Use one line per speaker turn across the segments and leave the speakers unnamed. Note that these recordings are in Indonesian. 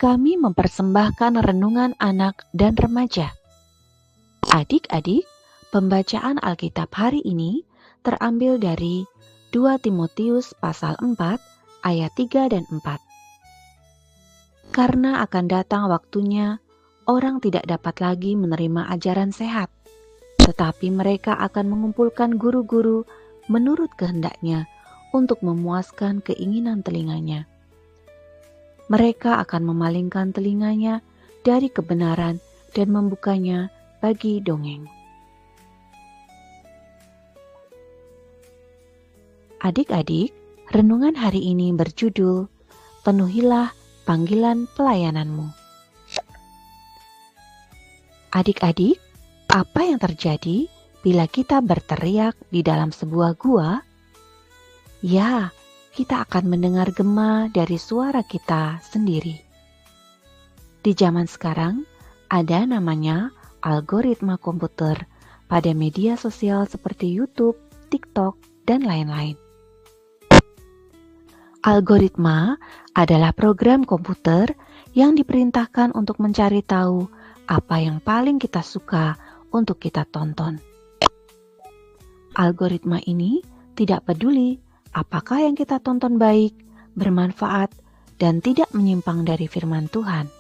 Kami mempersembahkan renungan anak dan remaja. Adik-adik, pembacaan Alkitab hari ini terambil dari 2 Timotius pasal 4 ayat 3 dan 4. Karena akan datang waktunya, orang tidak dapat lagi menerima ajaran sehat, tetapi mereka akan mengumpulkan guru-guru menurut kehendaknya untuk memuaskan keinginan telinganya. Mereka akan memalingkan telinganya dari kebenaran dan membukanya bagi dongeng. Adik-adik, renungan hari ini berjudul Penuhilah Panggilan Pelayananmu. Adik-adik, apa yang terjadi bila kita berteriak di dalam sebuah gua? Ya, kita akan mendengar gema dari suara kita sendiri. Di zaman sekarang, ada namanya algoritma komputer pada media sosial seperti YouTube, TikTok, dan lain-lain. Algoritma adalah program komputer yang diperintahkan untuk mencari tahu apa yang paling kita suka untuk kita tonton. Algoritma ini tidak peduli apakah yang kita tonton baik, bermanfaat, dan tidak menyimpang dari firman Tuhan.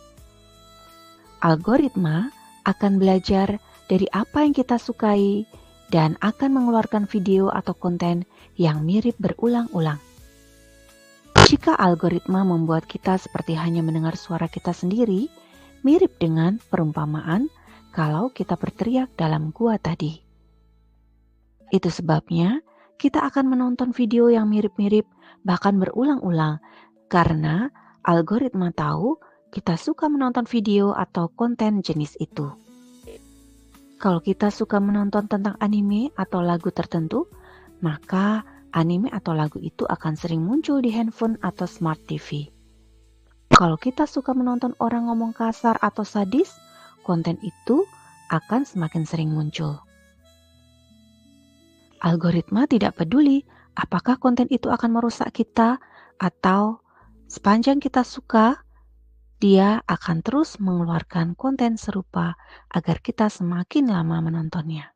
Algoritma akan belajar dari apa yang kita sukai dan akan mengeluarkan video atau konten yang mirip berulang-ulang. Jika algoritma membuat kita seperti hanya mendengar suara kita sendiri, mirip dengan perumpamaan kalau kita berteriak dalam gua tadi. Itu sebabnya kita akan menonton video yang mirip-mirip bahkan berulang-ulang karena algoritma tahu kita suka menonton video atau konten jenis itu. Kalau kita suka menonton tentang anime atau lagu tertentu, maka anime atau lagu itu akan sering muncul di handphone atau smart TV. Kalau kita suka menonton orang ngomong kasar atau sadis, konten itu akan semakin sering muncul. Algoritma tidak peduli apakah konten itu akan merusak kita atau sepanjang kita suka, dia akan terus mengeluarkan konten serupa agar kita semakin lama menontonnya.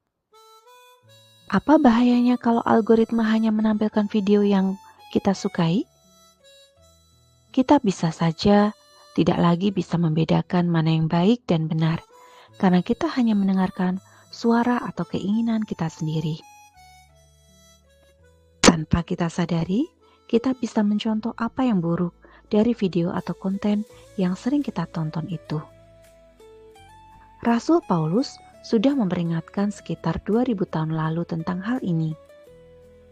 Apa bahayanya kalau algoritma hanya menampilkan video yang kita sukai? Kita bisa saja tidak lagi bisa membedakan mana yang baik dan benar karena kita hanya mendengarkan suara atau keinginan kita sendiri. Tanpa kita sadari, kita bisa mencontoh apa yang buruk dari video atau konten yang sering kita tonton itu. Rasul Paulus sudah memperingatkan sekitar 2000 tahun lalu tentang hal ini.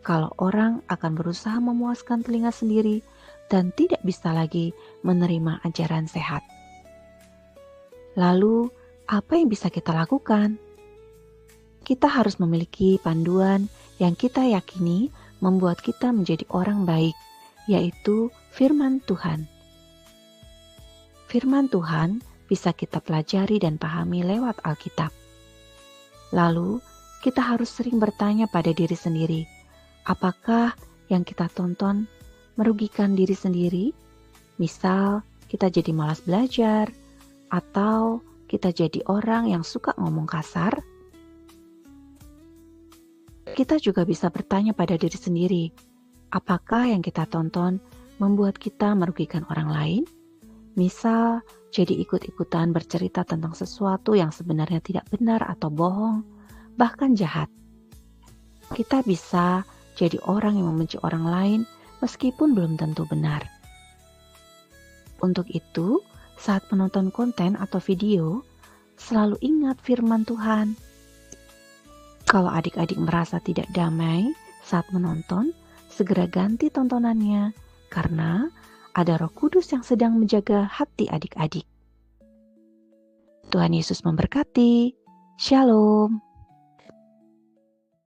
Kalau orang akan berusaha memuaskan telinga sendiri dan tidak bisa lagi menerima ajaran sehat. Lalu, apa yang bisa kita lakukan? Kita harus memiliki panduan yang kita yakini membuat kita menjadi orang baik, yaitu firman Tuhan. Firman Tuhan bisa kita pelajari dan pahami lewat Alkitab. Lalu, kita harus sering bertanya pada diri sendiri, apakah yang kita tonton merugikan diri sendiri? Misal, kita jadi malas belajar, atau kita jadi orang yang suka ngomong kasar. Kita juga bisa bertanya pada diri sendiri, apakah yang kita tonton membuat kita merugikan orang lain? Misal, jadi ikut-ikutan bercerita tentang sesuatu yang sebenarnya tidak benar atau bohong, bahkan jahat. Kita bisa jadi orang yang membenci orang lain meskipun belum tentu benar. Untuk itu, saat menonton konten atau video, selalu ingat firman Tuhan. Kalau adik-adik merasa tidak damai saat menonton, segera ganti tontonannya karena ada Roh Kudus yang sedang menjaga hati adik-adik. Tuhan Yesus memberkati. Shalom.